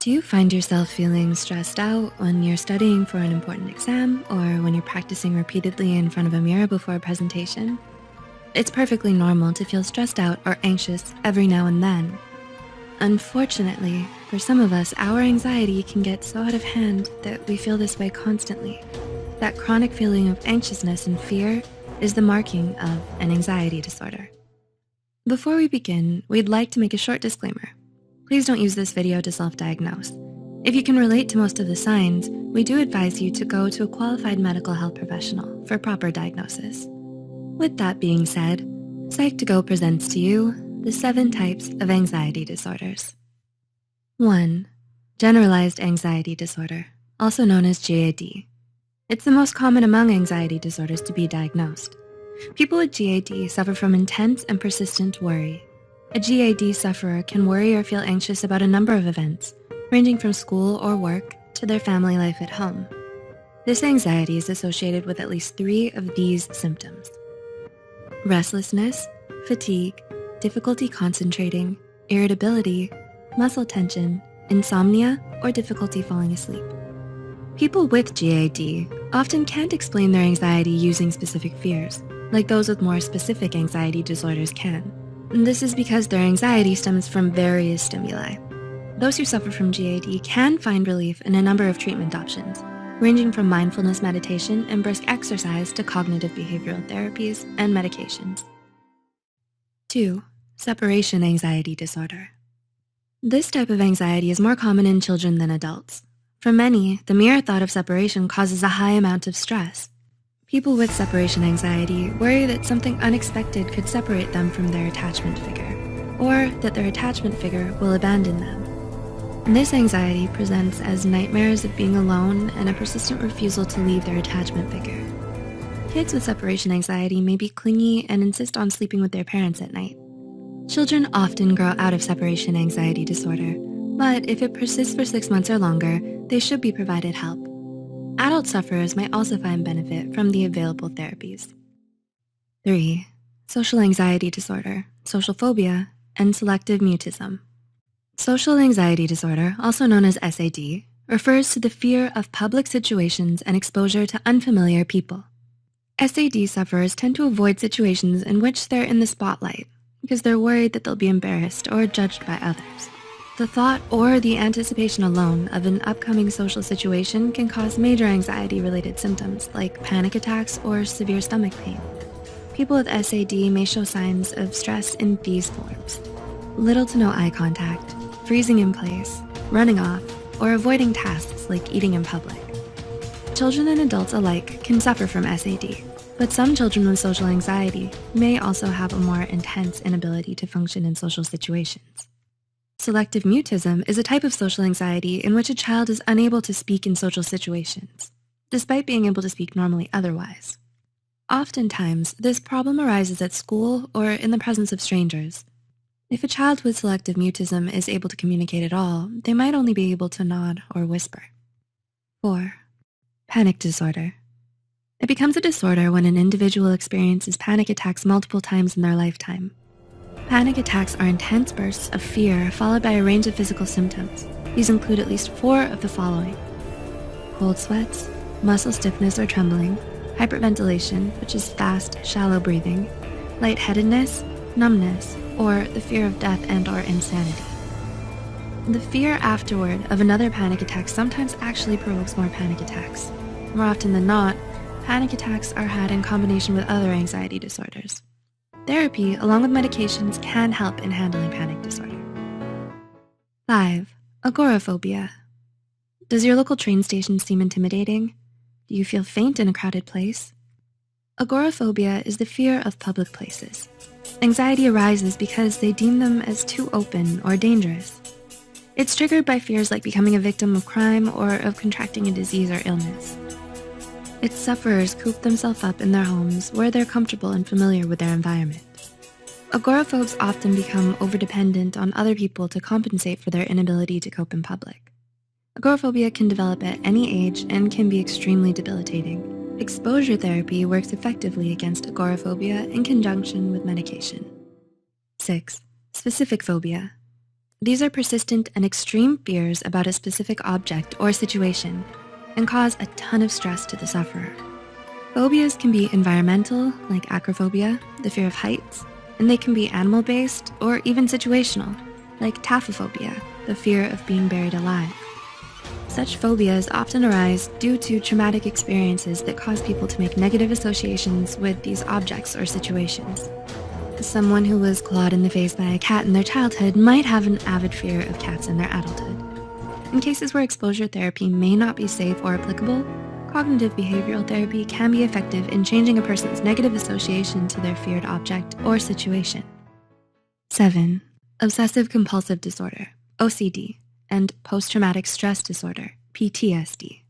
Do you find yourself feeling stressed out when you're studying for an important exam or when you're practicing repeatedly in front of a mirror before a presentation? It's perfectly normal to feel stressed out or anxious every now and then. Unfortunately, for some of us, our anxiety can get so out of hand that we feel this way constantly. That chronic feeling of anxiousness and fear is the marking of an anxiety disorder. Before we begin, we'd like to make a short disclaimer. Please don't use this video to self-diagnose. If you can relate to most of the signs, we do advise you to go to a qualified mental health professional for proper diagnosis. With that being said, Psych2Go presents to you the 7 types of anxiety disorders. 1. Generalized anxiety disorder, also known as GAD. It's the most common among anxiety disorders to be diagnosed. People with GAD suffer from intense and persistent worry. A GAD sufferer can worry or feel anxious about a number of events, ranging from school or work to their family life at home. This anxiety is associated with at least 3 of these symptoms: restlessness, fatigue, difficulty concentrating, irritability, muscle tension, insomnia, or difficulty falling asleep. People with GAD often can't explain their anxiety using specific fears, like those with more specific anxiety disorders can. This is because their anxiety stems from various stimuli. Those who suffer from GAD can find relief in a number of treatment options, ranging from mindfulness meditation and brisk exercise to cognitive behavioral therapies and medications. 2. Separation anxiety disorder. This type of anxiety is more common in children than adults. For many, the mere thought of separation causes a high amount of stress. People with separation anxiety worry that something unexpected could separate them from their attachment figure, or that their attachment figure will abandon them. And this anxiety presents as nightmares of being alone and a persistent refusal to leave their attachment figure. Kids with separation anxiety may be clingy and insist on sleeping with their parents at night. Children often grow out of separation anxiety disorder, but if it persists for 6 months or longer, they should be provided help. Adult sufferers might also find benefit from the available therapies. 3. Social anxiety disorder, social phobia, and selective mutism. Social anxiety disorder, also known as SAD, refers to the fear of public situations and exposure to unfamiliar people. SAD sufferers tend to avoid situations in which they're in the spotlight because they're worried that they'll be embarrassed or judged by others. The thought or the anticipation alone of an upcoming social situation can cause major anxiety-related symptoms like panic attacks or severe stomach pain. People with SAD may show signs of stress in these forms: little to no eye contact, freezing in place, running off, or avoiding tasks like eating in public. Children and adults alike can suffer from SAD, but some children with social anxiety may also have a more intense inability to function in social situations. Selective mutism is a type of social anxiety in which a child is unable to speak in social situations, despite being able to speak normally otherwise. Oftentimes, this problem arises at school or in the presence of strangers. If a child with selective mutism is able to communicate at all, they might only be able to nod or whisper. 4. Panic disorder. It becomes a disorder when an individual experiences panic attacks multiple times in their lifetime. Panic attacks are intense bursts of fear followed by a range of physical symptoms. These include at least 4 of the following: cold sweats, muscle stiffness or trembling, hyperventilation, which is fast, shallow breathing, lightheadedness, numbness, or the fear of death and/or insanity. The fear afterward of another panic attack sometimes actually provokes more panic attacks. More often than not, panic attacks are had in combination with other anxiety disorders. Therapy, along with medications, can help in handling panic disorder. 5. Agoraphobia. Does your local train station seem intimidating? Do you feel faint in a crowded place? Agoraphobia is the fear of public places. Anxiety arises because they deem them as too open or dangerous. It's triggered by fears like becoming a victim of crime or of contracting a disease or illness. Its sufferers coop themselves up in their homes where they're comfortable and familiar with their environment. Agoraphobes often become overdependent on other people to compensate for their inability to cope in public. Agoraphobia can develop at any age and can be extremely debilitating. Exposure therapy works effectively against agoraphobia in conjunction with medication. 6. Specific phobia. These are persistent and extreme fears about a specific object or situation and cause a ton of stress to the sufferer. Phobias can be environmental, like acrophobia, the fear of heights, and they can be animal-based or even situational, like taphophobia, the fear of being buried alive. Such phobias often arise due to traumatic experiences that cause people to make negative associations with these objects or situations. Someone who was clawed in the face by a cat in their childhood might have an avid fear of cats in their adulthood. In cases where exposure therapy may not be safe or applicable, cognitive behavioral therapy can be effective in changing a person's negative association to their feared object or situation. 7. Obsessive compulsive disorder, OCD, and post-traumatic stress disorder, PTSD.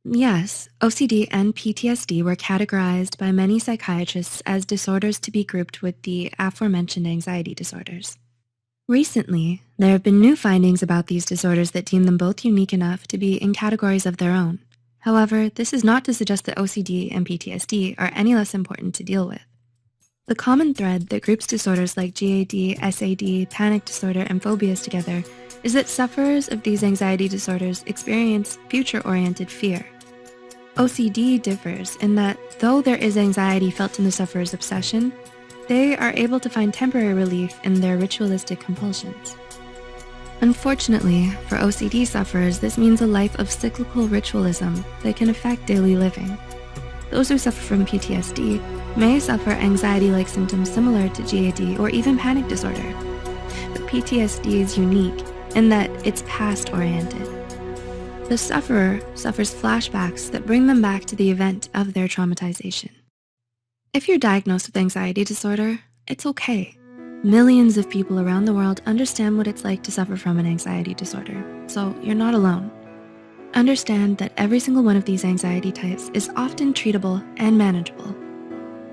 Yes, OCD and PTSD were categorized by many psychiatrists as disorders to be grouped with the aforementioned anxiety disorders. Recently, there have been new findings about these disorders that deem them both unique enough to be in categories of their own. However, this is not to suggest that OCD and PTSD are any less important to deal with. The common thread that groups disorders like GAD, SAD, panic disorder, and phobias together is that sufferers of these anxiety disorders experience future-oriented fear. OCD differs in that though there is anxiety felt in the sufferer's obsession, they are able to find temporary relief in their ritualistic compulsions. Unfortunately, for OCD sufferers, this means a life of cyclical ritualism that can affect daily living. Those who suffer from PTSD may suffer anxiety-like symptoms similar to GAD or even panic disorder. But PTSD is unique in that it's past-oriented. The sufferer suffers flashbacks that bring them back to the event of their traumatization. If you're diagnosed with anxiety disorder, it's okay. Millions of people around the world understand what it's like to suffer from an anxiety disorder, so you're not alone. Understand that every single one of these anxiety types is often treatable and manageable.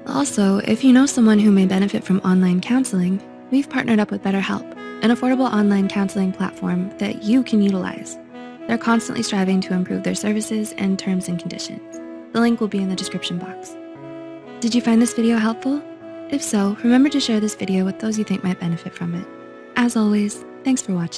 Also, if you know someone who may benefit from online counseling, we've partnered up with BetterHelp, an affordable online counseling platform that you can utilize. They're constantly striving to improve their services and terms and conditions. The link will be in the description box. Did you find this video helpful? If so, remember to share this video with those you think might benefit from it. As always, thanks for watching.